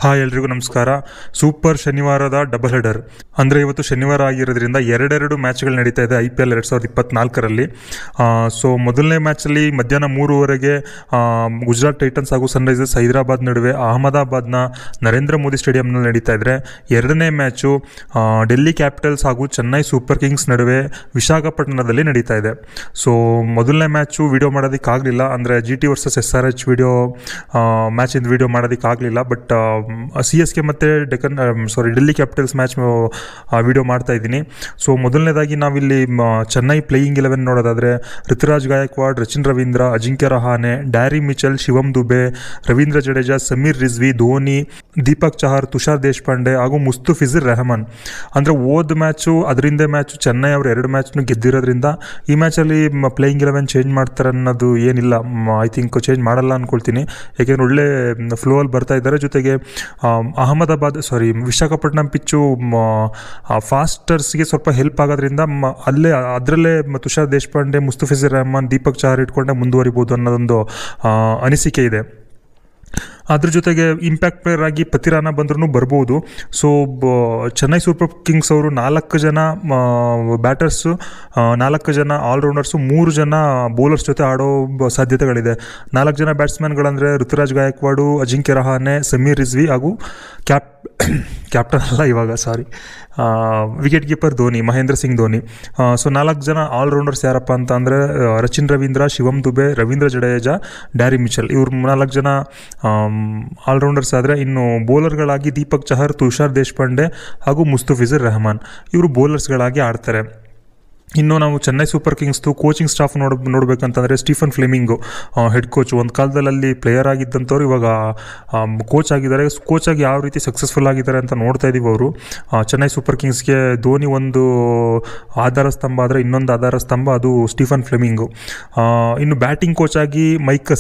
Hi ಎಲ್ರಿಗೂ ನಮಸ್ಕಾರ. Super ಶನಿವಾರದ double header ಅಂದರೆ ಇವತ್ತು ಶನಿವಾರ ಆಗಿರೋದ್ರಿಂದ ಎರಡೆರಡು ಮ್ಯಾಚ್ಗಳು ನಡೀತಾ ಇದೆ IPL 2024ರಲ್ಲಿ. ಸೊ ಮೊದಲನೇ ಮ್ಯಾಚಲ್ಲಿ ಮಧ್ಯಾಹ್ನ 3:00 ಗುಜರಾತ್ ಟೈಟನ್ಸ್ ಹಾಗೂ ಸನ್ರೈಸರ್ಸ್ ಹೈದರಾಬಾದ್ ನಡುವೆ ಅಹಮದಾಬಾದ್ನ ನರೇಂದ್ರ ಮೋದಿ ಸ್ಟೇಡಿಯಂನಲ್ಲಿ ನಡೀತಾ ಇದ್ದರೆ, ಎರಡನೇ ಮ್ಯಾಚು ಡೆಲ್ಲಿ ಕ್ಯಾಪಿಟಲ್ಸ್ ಹಾಗೂ ಚೆನ್ನೈ ಸೂಪರ್ ಕಿಂಗ್ಸ್ ನಡುವೆ ವಿಶಾಖಪಟ್ಟಣದಲ್ಲಿ ನಡೀತಾ ಇದೆ. ಸೊ ಮೊದಲನೇ ಮ್ಯಾಚು ವಿಡಿಯೋ ಮಾಡೋದಕ್ಕಾಗಲಿಲ್ಲ, ಅಂದರೆ GT ವರ್ಸಸ್ SRH ಮ್ಯಾಚಿಂದ ವಿಡಿಯೋ ಮಾಡೋದಕ್ಕಾಗಲಿಲ್ಲ. ಬಟ್ CSK ಮತ್ತು ಡೆಲ್ಲಿ ಕ್ಯಾಪಿಟಲ್ಸ್ ಮ್ಯಾಚ್ ವಿಡಿಯೋ ಮಾಡ್ತಾ ಇದ್ದೀನಿ. ಸೊ ಮೊದಲನೇದಾಗಿ ನಾವಿಲ್ಲಿ ಚೆನ್ನೈ ಪ್ಲೇಯಿಂಗ್ 11 ನೋಡೋದಾದರೆ ಋತುರಾಜ್ ಗಾಯಕ್ವಾಡ್, ರಚಿನ್ ರವೀಂದ್ರ, ಅಜಿಂಕ್ಯ ರಹಾನೆ, ಡ್ಯಾರಿ ಮಿಚೆಲ್, ಶಿವಮ್ ದುಬೆ, ರವೀಂದ್ರ ಜಡೇಜಾ, ಸಮೀರ್ ರಿಜ್ವಿ, ಧೋನಿ, ದೀಪಕ್ ಚಹರ್, ತುಷಾರ್ ದೇಶಪಾಂಡೆ ಹಾಗೂ ಮುಸ್ತಫಿಜುರ್ ರೆಹಮಾನ್. ಅಂದರೆ ಓದ್ ಮ್ಯಾಚು ಅದರಿಂದ ಮ್ಯಾಚು ಚೆನ್ನೈ ಅವರು 2 ಮ್ಯಾಚ್ನು ಗೆದ್ದಿರೋದ್ರಿಂದ ಈ ಮ್ಯಾಚಲ್ಲಿ ಪ್ಲೇಯಿಂಗ್ 11 ಚೇಂಜ್ ಮಾಡ್ತಾರೆ ಅನ್ನೋದು ಏನಿಲ್ಲ. ಐ ಥಿಂಕ್ ಚೇಂಜ್ ಮಾಡಲ್ಲ ಅಂದ್ಕೊಳ್ತೀನಿ, ಯಾಕೆಂದರೆ ಒಳ್ಳೆ ಫ್ಲೋ ಅಲ್ಲಿ ಬರ್ತಾ ಇದ್ದಾರೆ. ಜೊತೆಗೆ ವಿಶಾಖಪಟ್ಟಣಂ ಪಿಚ್ಚು ಫಾಸ್ಟರ್ಸ್ಗೆ ಸ್ವಲ್ಪ ಹೆಲ್ಪ್ ಆಗೋದ್ರಿಂದ ಅದರಲ್ಲೇ ತುಷಾರ್ ದೇಶಪಾಂಡೆ, ಮುಸ್ತಫಿಜುರ್ ರೆಹಮಾನ್, ದೀಪಕ್ ಚಹರ್ ಇಟ್ಕೊಂಡೆ ಮುಂದುವರಿಬೋದು ಅನ್ನೋದೊಂದು ಅನಿಸಿಕೆ ಇದೆ. ಅದ್ರ ಜೊತೆಗೆ ಇಂಪ್ಯಾಕ್ಟ್ ಪ್ಲೇಯರ್ ಆಗಿ ಪತಿರಾನ ಬಂದ್ರೂ ಬರ್ಬೋದು. ಸೊ ಚೆನ್ನೈ ಸೂಪರ್ ಕಿಂಗ್ಸ್ ಅವರು 4 ಜನ ಬ್ಯಾಟರ್ಸು, 4 ಜನ ಆಲ್ರೌಂಡರ್ಸು, 3 ಜನ ಬೌಲರ್ಸ್ ಜೊತೆ ಆಡೋ ಸಾಧ್ಯತೆಗಳಿದೆ. 4 ಜನ ಬ್ಯಾಟ್ಸ್ಮನ್ಗಳಂದರೆ ಋತುರಾಜ್ ಗಾಯಕ್ವಾಡು, ಅಜಿಂಕ್ಯ ರಹಾನೆ, ಸಮೀರ್ ರಿಜ್ವಿ ಹಾಗೂ ಕ್ಯಾಪ್ಟನ್ ಅಲ್ಲ ಇವಾಗ wicket keeper Dhoni, Mahendra Singh Dhoni. So 4 ಜನ ಆಲ್ರೌಂಡರ್ಸ್ ಯಾರಪ್ಪ ಅಂತ ಅಂದರೆ ರಚಿನ್ ರವೀಂದ್ರ, ಶಿವಮ್ ದುಬೆ, ರವೀಂದ್ರ ಜಡೇಜಾ, ಡ್ಯಾರಿ ಮಿಚೆಲ್. ಇವ್ರು 4 ಜನ ಆಲ್ರೌಂಡರ್ಸ್ ಆದರೆ, ಇನ್ನು ಬೌಲರ್ಗಳಾಗಿ ದೀಪಕ್ ಚಹರ್, ತುಷಾರ್ ದೇಶಪಾಂಡೆ ಹಾಗೂ ಮುಸ್ತಫಿಜುರ್ ರೆಹಮಾನ್ ಇವರು ಬೌಲರ್ಸ್ಗಳಾಗಿ ಆಡ್ತಾರೆ. ಇನ್ನು ನಾವು ಚೆನ್ನೈ ಸೂಪರ್ ಕಿಂಗ್ಸ್ದು ಕೋಚಿಂಗ್ ಸ್ಟಾಫ್ ನೋಡಬೇಕಂತಂದರೆ ಸ್ಟೀಫನ್ ಫ್ಲೆಮಿಂಗು ಹೆಡ್ ಕೋಚ್. ಒಂದು ಕಾಲದಲ್ಲಿ ಅಲ್ಲಿ ಪ್ಲೇಯರ್ ಆಗಿದ್ದಂಥವ್ರು ಇವಾಗ ಕೋಚ್ ಆಗಿದ್ದಾರೆ. ಕೋಚ್ ಆಗಿ ಯಾವ ರೀತಿ ಸಕ್ಸಸ್ಫುಲ್ ಆಗಿದ್ದಾರೆ ಅಂತ ನೋಡ್ತಾ ಇದ್ದೀವಿ. ಅವರು ಚೆನ್ನೈ ಸೂಪರ್ ಕಿಂಗ್ಸ್ಗೆ ಧೋನಿ ಒಂದು ಆಧಾರ ಸ್ತಂಭ ಆದರೆ, ಇನ್ನೊಂದು ಆಧಾರ ಸ್ತಂಭ ಅದು ಸ್ಟೀಫನ್ ಫ್ಲೆಮಿಂಗು. ಇನ್ನು ಬ್ಯಾಟಿಂಗ್ ಕೋಚ್ ಆಗಿ ಮೈಕ್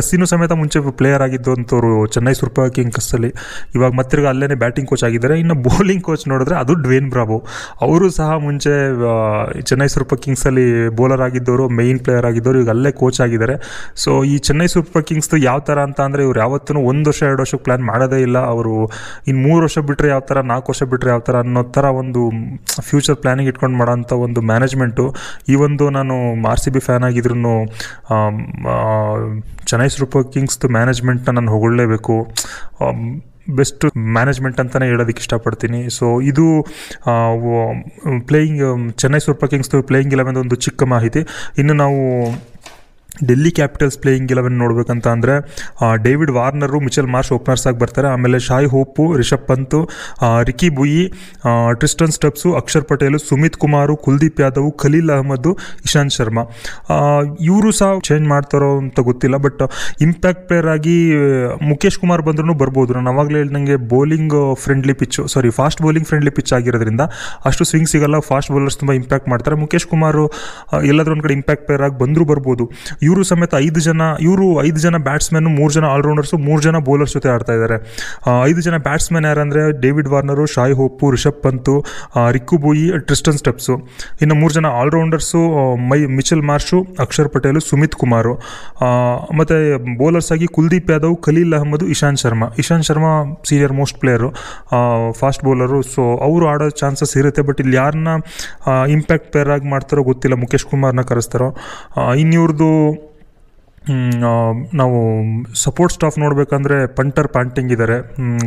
ಹಸ್ಸಿನೂ ಸಮೇತ ಮುಂಚೆ ಪ್ಲೇಯರ್ ಆಗಿದ್ದಂಥವ್ರು ಚೆನ್ನೈ ಸೂಪರ್ ಕಿಂಗ್ಸಲ್ಲಿ, ಇವಾಗ ಮತ್ತಿರ್ಗ ಅಲ್ಲೇ ಬ್ಯಾಟಿಂಗ್ ಕೋಚ್ ಆಗಿದ್ದಾರೆ. ಇನ್ನು ಬೌಲಿಂಗ್ ಕೋಚ್ ನೋಡಿದ್ರೆ ಅದು ಡ್ವೇನ್ ಬ್ರಾವೋ. ಅವರು ಸಹ ಮುಂಚೆ ಚೆನ್ನೈ ಸೂಪರ್ ಕಿಂಗ್ಸಲ್ಲಿ ಬೌಲರ್ ಆಗಿದ್ದವರು, ಮೇಯ್ನ್ ಪ್ಲೇಯರ್ ಆಗಿದ್ದವರು, ಈಗ ಅಲ್ಲೇ ಕೋಚ್ ಆಗಿದ್ದಾರೆ. ಸೊ ಈ ಚೆನ್ನೈ ಸೂಪರ್ ಕಿಂಗ್ಸ್ದು ಯಾವ ಥರ ಅಂತ ಅಂದರೆ, ಇವ್ರು ಯಾವತ್ತೂ 1 ವರ್ಷ 2 ವರ್ಷಕ್ಕೆ ಪ್ಲ್ಯಾನ್ ಮಾಡೋದೇ ಇಲ್ಲ. ಅವರು ಇನ್ನು 3 ವರ್ಷ ಬಿಟ್ಟರೆ ಯಾವ ಥರ, 4 ವರ್ಷ ಬಿಟ್ಟರೆ ಯಾವ ಥರ ಅನ್ನೋ ಥರ ಒಂದು ಫ್ಯೂಚರ್ ಪ್ಲ್ಯಾನಿಂಗ್ ಇಟ್ಕೊಂಡು ಮಾಡೋಂಥ ಒಂದು ಮ್ಯಾನೇಜ್ಮೆಂಟು. ಈ ಒಂದು ನಾನು RCB ಫ್ಯಾನ್ ಆಗಿದ್ರು ಚೆನ್ನೈ ಸೂಪರ್ ಕಿಂಗ್ಸ್ದು ಮ್ಯಾನೇಜ್ಮೆಂಟ್ನ ನಾನು ಹೊಗಳಲೇಬೇಕು. ಬೆಸ್ಟ್ ಮ್ಯಾನೇಜ್ಮೆಂಟ್ ಅಂತಲೇ ಹೇಳೋದಕ್ಕೆ ಇಷ್ಟಪಡ್ತೀನಿ. ಸೊ ಇದು ಚೆನ್ನೈ ಸೂಪರ್ ಕಿಂಗ್ಸ್ದು ಪ್ಲೇಯಿಂಗ್ 11 ಒಂದು ಚಿಕ್ಕ ಮಾಹಿತಿ. ಇನ್ನು ನಾವು ಡೆಲ್ಲಿ ಕ್ಯಾಪಿಟಲ್ಸ್ ಪ್ಲೇಯಿಂಗ್ 11 ನೋಡಬೇಕಂತ ಅಂದರೆ, David Warner, Mitchell Marsh openers ಆಗಿ ಬರ್ತಾರೆ. ಆಮೇಲೆ Shai Hope, Rishabh Pant, Ricky Bhui, Tristan Stubbs, Axar Patel, Sumit Kumar, Kuldeep Yadav, Khaleel Ahmed, Ishant Sharma. ಇವರು ಸಹ ಚೇಂಜ್ ಮಾಡ್ತಾರೋ ಅಂತ ಗೊತ್ತಿಲ್ಲ. ಬಟ್ ಇಂಪ್ಯಾಕ್ಟ್ ಪ್ಲೇಯರ್ ಆಗಿ ಮುಖೇಶ್ ಕುಮಾರ್ ಬಂದ್ರೂ ಬರ್ಬೋದು. ನಾನು ಅವಾಗಲೇ ಹೇಳಿದಂಗೆ ಫಾಸ್ಟ್ ಬೌಲಿಂಗ್ ಫ್ರೆಂಡ್ಲಿ ಪಿಚ್ ಆಗಿರೋದ್ರಿಂದ ಅಷ್ಟು ಸ್ವಿಂಗ್ ಸಿಗಲ್ಲ. ಫಾಸ್ಟ್ ಬೌಲರ್ಸ್ ತುಂಬ ಇಂಪ್ಯಾಕ್ಟ್ ಮಾಡ್ತಾರೆ. ಮುಖೇಶ್ ಕುಮಾರ್ ಎಲ್ಲಾದ್ರೂ ಒಂದು ಕಡೆ ಇಂಪ್ಯಾಕ್ಟ್ ಪ್ಲೇಯರ್ ಆಗಿ ಬಂದರೂ ಬರ್ಬೋದು. ಇವರು ಸಮೇತ 5 ಜನ ಬ್ಯಾಟ್ಸ್ಮನ್, 3 ಜನ ಆಲ್ರೌಂಡರ್ಸು, 3 ಜನ ಬೌಲರ್ಸ್ ಜೊತೆ ಆಡ್ತಾ ಇದ್ದಾರೆ. 5 ಜನ ಬ್ಯಾಟ್ಸ್ಮನ್ ಯಾರಂದರೆ David Warner, Shai Hope, Rishabh Pant, Ricky Bhui, Tristan Stubbs. ಇನ್ನು 3 ಜನ all rounders Mitchell Marsh, Axar Patel, Sumit Kumar. ಮತ್ತು ಬೌಲರ್ಸ್ ಆಗಿ Kuldeep Yadav, Khaleel Ahmed, Ishant Sharma senior most player, fast bowler. So ಅವರು ಆಡೋ ಚಾನ್ಸಸ್ ಇರುತ್ತೆ. ಬಟ್ ಇಲ್ಲಿ ಯಾರನ್ನ ಇಂಪ್ಯಾಕ್ಟ್ ಪ್ಲೇಯರ್ ಆಗಿ ಮಾಡ್ತಾರೋ ಗೊತ್ತಿಲ್ಲ. ಮುಖೇಶ್ ಕುಮಾರ್ನ ಕರೆಸ್ತಾರೋ. ಇನ್ನಿವ್ರದ್ದು ನಾವು ಸಪೋರ್ಟ್ ಸ್ಟಾಫ್ ನೋಡಬೇಕಂದ್ರೆ ಪಾಂಟಿಂಗ್ ಇದ್ದಾರೆ.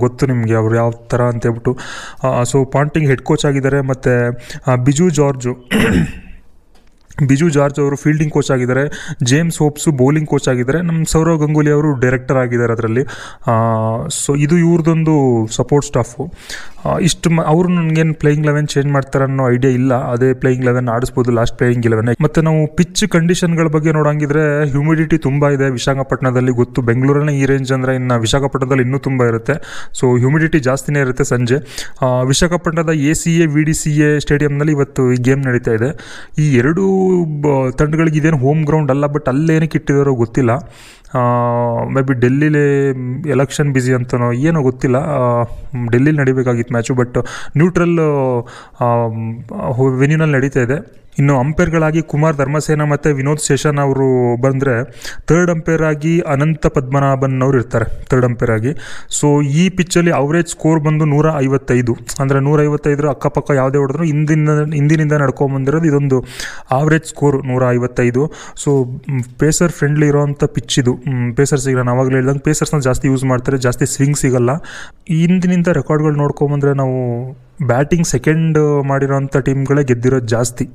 ಗೊತ್ತು ನಿಮಗೆ ಅವರು ಯಾವ ಥರ ಅಂತೇಳ್ಬಿಟ್ಟು. ಸೊ ಪಾಂಟಿಂಗ್ ಹೆಡ್ ಕೋಚ್ ಆಗಿದ್ದಾರೆ. ಮತ್ತು ಬಿಜು ಜಾರ್ಜ್ ಅವರು ಫೀಲ್ಡಿಂಗ್ ಕೋಚ್ ಆಗಿದ್ದಾರೆ. ಜೇಮ್ಸ್ ಹೋಪ್ಸು ಬೌಲಿಂಗ್ ಕೋಚ್ ಆಗಿದ್ದಾರೆ. ನಮ್ಮ ಸೌರವ್ ಗಂಗೂಲಿ ಅವರು ಡೈರೆಕ್ಟರ್ ಆಗಿದ್ದಾರೆ ಅದರಲ್ಲಿ. ಸೊ ಇದು ಇವ್ರದ್ದೊಂದು ಸಪೋರ್ಟ್ ಸ್ಟಾಫು. ಅವರು ನನಗೇನು ಪ್ಲೇಯಿಂಗ್ 11 ಚೇಂಜ್ ಮಾಡ್ತಾರೆ ಅನ್ನೋ ಐಡಿಯಾ ಇಲ್ಲ. ಅದೇ ಪ್ಲೇಯಿಂಗ್ 11 ಆಡಿಸ್ಬೋದು, ಲಾಸ್ಟ್ ಪ್ಲೇಯಿಂಗ್ 11. ಮತ್ತು ನಾವು ಪಿಚ್ ಕಂಡೀಷನ್ಗಳ ಬಗ್ಗೆ ನೋಡೋಂಗಿದ್ರೆ, ಹ್ಯೂಮಿಡಿಟಿ ತುಂಬ ಇದೆ ವಿಶಾಖಪಟ್ಟಣದಲ್ಲಿ. ಗೊತ್ತು, ಬೆಂಗಳೂರಲ್ಲೇ ಈ ರೇಂಜ್ ಅಂದರೆ ಇನ್ನು ವಿಶಾಖಪಟ್ಟಣದಲ್ಲಿ ಇನ್ನೂ ತುಂಬ ಇರುತ್ತೆ. ಸೊ ಹ್ಯೂಮಿಡಿಟಿ ಜಾಸ್ತಿನೇ ಇರುತ್ತೆ ಸಂಜೆ. ವಿಶಾಖಪಟ್ಟಣದ ACA VDCA ಸ್ಟೇಡಿಯಂನಲ್ಲಿ ಇವತ್ತು ಈ ಗೇಮ್ ನಡೀತಾ ಇದೆ. ಈ ಎರಡೂ ತಂಡಗಳಿಗೆ ಇದೇನು ಹೋಮ್ ಗ್ರೌಂಡ್ ಅಲ್ಲ, ಬಟ್ ಅಲ್ಲೇನಕ್ಕೆ ಇಟ್ಟಿದಾರೋ ಗೊತ್ತಿಲ್ಲ. ಮೇ ಬಿ ಡೆಲ್ಲಿಲಿ ಎಲೆಕ್ಷನ್ ಬ್ಯುಸಿ ಅಂತನೋ ಏನೋ ಗೊತ್ತಿಲ್ಲ. ಡೆಲ್ಲಿಲಿ ನಡಿಬೇಕಾಗಿತ್ತು ಮ್ಯಾಚು, ಬಟ್ ನ್ಯೂಟ್ರಲ್ ವೆನ್ಯೂನಲ್ಲಿ ನಡೀತಾ ಇದೆ. ಇನ್ನು ಅಂಪೈರ್ಗಳಾಗಿ ಕುಮಾರ್ ಧರ್ಮಸೇನ ಮತ್ತು ವಿನೋದ್ ಶೇಷನ್ ಅವರು ಬಂದರೆ, ಥರ್ಡ್ ಅಂಪೈರ್ ಆಗಿ ಅನಂತ ಪದ್ಮನಾಭನ್ ಅವರು ಇರ್ತಾರೆ ಥರ್ಡ್ ಅಂಪೈರ್ ಆಗಿ. ಸೊ ಈ ಪಿಚ್ಚಲ್ಲಿ ಅವರೇಜ್ ಸ್ಕೋರ್ ಬಂದು 155, ಅಂದರೆ 155 ಅಕ್ಕಪಕ್ಕ ಯಾವುದೇ ಹೊಡೆದ್ರು ಹಿಂದಿನಿಂದ ನಡ್ಕೊಂಬಂದಿರೋದು ಇದೊಂದು average score 155. So pacer friendly ಇರೋವಂಥ ಪಿಚ್ ಇದು. ಪೇಸರ್ಸಿಗೆ ನಾನು ಆವಾಗಲೇ ಹೇಳ್ದಂಗೆ ಪೇಸರ್ಸ್ನ ಜಾಸ್ತಿ ಯೂಸ್ ಮಾಡ್ತಾರೆ, ಜಾಸ್ತಿ ಸ್ವಿಂಗ್ ಸಿಗಲ್ಲ. ಹಿಂದಿನಿಂದ ರೆಕಾರ್ಡ್ಗಳು ನೋಡ್ಕೊಂಬಂದರೆ ನಾವು ಬ್ಯಾಟಿಂಗ್ ಸೆಕೆಂಡ್ ಮಾಡಿರೋಂಥ ಟೀಮ್ಗಳೇ ಗೆದ್ದಿರೋದು ಜಾಸ್ತಿ.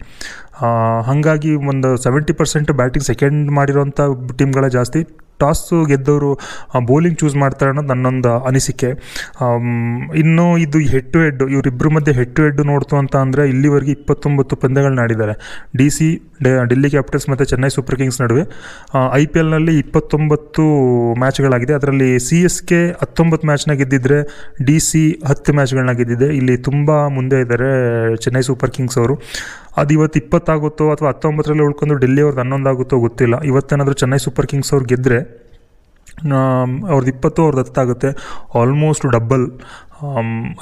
ಹಾಗಾಗಿ ಒಂದು 70% ಬ್ಯಾಟಿಂಗ್ ಸೆಕೆಂಡ್ ಮಾಡಿರೋಂಥ ಟೀಮ್ಗಳೇ ಜಾಸ್ತಿ. ಟಾಸು ಗೆದ್ದವರು ಬೌಲಿಂಗ್ ಚೂಸ್ ಮಾಡ್ತಾರೆ ಅನ್ನೋದು ನನ್ನೊಂದು ಅನಿಸಿಕೆ. ಇನ್ನು ಇದು ಹೆಡ್ ಟು ಹೆಡ್, ಇವರಿಬ್ಬರ ಮಧ್ಯೆ ಹೆಡ್ ಟು ಹೆಡ್ ನೋಡ್ತು ಅಂತ ಅಂದರೆ ಇಲ್ಲಿವರೆಗೆ 29 ಪಂದ್ಯಗಳನ್ನ ಆಡಿದ್ದಾರೆ ಡೆಲ್ಲಿ ಕ್ಯಾಪಿಟಲ್ಸ್ ಮತ್ತು ಚೆನ್ನೈ ಸೂಪರ್ ಕಿಂಗ್ಸ್ ನಡುವೆ. IPLನಲ್ಲಿ 29 ಮ್ಯಾಚ್ಗಳಾಗಿದೆ. ಅದರಲ್ಲಿ CSK 19 ಮ್ಯಾಚ್ನ ಗೆದ್ದಿದ್ರೆ DC 10 ಮ್ಯಾಚ್ಗಳನ್ನ ಗೆದ್ದಿದೆ. ಇಲ್ಲಿ ತುಂಬ ಮುಂದೆ ಇದ್ದಾರೆ ಚೆನ್ನೈ ಸೂಪರ್ ಕಿಂಗ್ಸ್ ಅವರು. ಅದು ಇವತ್ತು 20 ಆಗುತ್ತೋ ಅಥವಾ 19ರಲ್ಲಿ ಉಳ್ಕೊಂಡು ಡೆಲ್ಲಿ ಅವ್ರದ್ದು 11 ಆಗುತ್ತೋ ಗೊತ್ತಿಲ್ಲ. ಇವತ್ತೇನಾದರೂ ಚೆನ್ನೈ ಸೂಪರ್ ಕಿಂಗ್ಸ್ ಅವ್ರು ಗೆದ್ದರೆ ಅವ್ರದ್ದು 20, ಅವ್ರದ್ದು 10 ಆಗುತ್ತೆ, ಆಲ್ಮೋಸ್ಟ್ ಡಬ್ಬಲ್.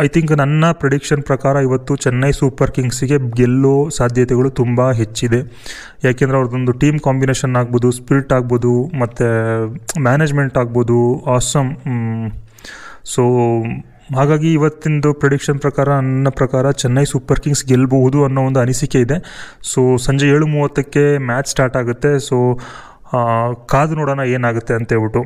ಐ ಥಿಂಕ್ ನನ್ನ ಪ್ರಿಡಿಕ್ಷನ್ ಪ್ರಕಾರ ಇವತ್ತು ಚೆನ್ನೈ ಸೂಪರ್ ಕಿಂಗ್ಸಿಗೆ ಗೆಲ್ಲೋ ಸಾಧ್ಯತೆಗಳು ತುಂಬ ಹೆಚ್ಚಿದೆ. ಯಾಕೆಂದರೆ ಅವ್ರದ್ದೊಂದು ಟೀಮ್ ಕಾಂಬಿನೇಷನ್ ಆಗ್ಬೋದು, ಸ್ಪಿರಿಟ್ ಆಗ್ಬೋದು, ಮತ್ತು ಮ್ಯಾನೇಜ್ಮೆಂಟ್ ಆಗ್ಬೋದು, ಆಸಮ್. ಸೊ ಹಾಗಾಗಿ ಇವತ್ತಿಂದು ಪ್ರಿಡಿಕ್ಷನ್ ಪ್ರಕಾರ, ನನ್ನ ಪ್ರಕಾರ ಚೆನ್ನೈ ಸೂಪರ್ ಕಿಂಗ್ಸ್ ಗೆಲ್ಲಬಹುದು ಅನ್ನೋ ಒಂದು ಅನಿಸಿಕೆ ಇದೆ. ಸೊ ಸಂಜೆ 7:30ಕ್ಕೆ ಮ್ಯಾಚ್ ಸ್ಟಾರ್ಟ್ ಆಗುತ್ತೆ. ಸೊ ಕಾದು ನೋಡೋಣ ಏನಾಗುತ್ತೆ ಅಂತ ಹೇಳ್ಬಿಟ್ಟು.